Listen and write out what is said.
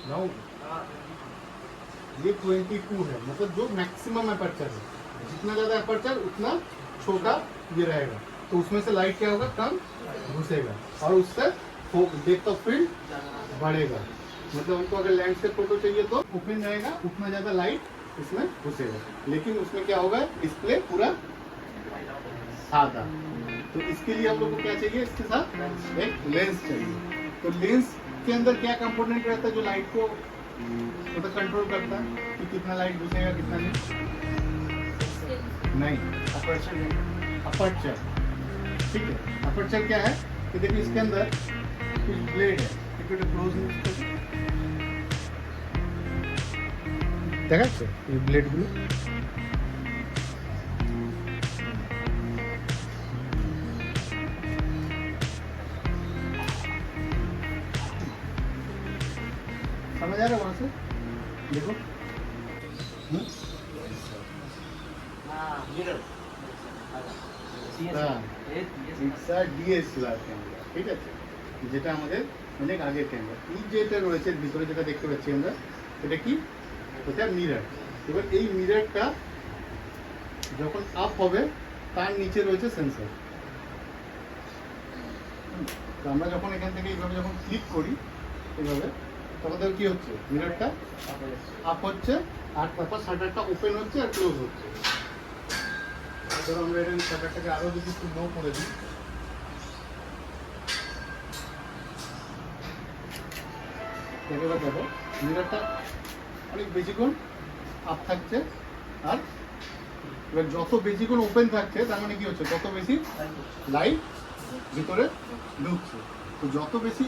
Now ये 22 है, मतलब जो मैक्सिमम अपर्चर है, जितना ज़्यादा अपर्चर उतना छोटा ये रहेगा, तो उसमें से लाइट क्या होगा, कम घुसेगा और उससे डेप्थ ऑफ फील्ड बढ़ेगा। मतलब हमको अगर लैंड से फोटो चाहिए तो ओपन रहेगा, उतना ज़्यादा लाइट इसमें घुसेगा, लेकिन उसमें क्या होगा, डिस्प्ले पूरा सादा। तो इसके लिए हम लोग को क्या चाहिए, इसके साथ एक लेंस चाहिए। तो लेंस के अंदर क्या कंपोनेंट रहता है जो लाइट को मतलब कंट्रोल करता है कि कितना लाइट घुसेगा कितना नहीं, अपर्चर। ठीक है, अपर्चर क्या है कि देखिए इसके अंदर कुछ ब्लेड है, क्लोज দেখা যাচ্ছে এই ব্লেডগুলো, समझ आ रहा है वहाँ से, देखो ডিএসএলআর ক্যামেরা, ঠিক আছে, যেটা আমাদের অনেক আগের ক্যামেরা। এই যেটা রয়েছে ভিতরে যেটা দেখতে পাচ্ছি আমরা, এটা কি, এটা মিরর। এবার এই মিররটা যখন আপ হবে তার নিচে রয়েছে সেন্সর। তো আমরা যখন এখান থেকে এইভাবে যখন ক্লিক করি এইভাবে, তখন দেখো কি হচ্ছে, মিররটা আপ হচ্ছে আর তারপর শাটারটা ওপেন হচ্ছে আর ক্লোজ হচ্ছে। ধরো আমরা এটা শাটারটাকে আরো যদি একটু লো করে দিই, এবার দেখো মিররটা অনেক বেশিক্ষণ আপ থাকছে, আর এবার যত বেশিক্ষণ ওপেন থাকছে তার মানে কি হচ্ছে, তত বেশি লাইট ভিতরে ঢুকছে। তো যত বেশি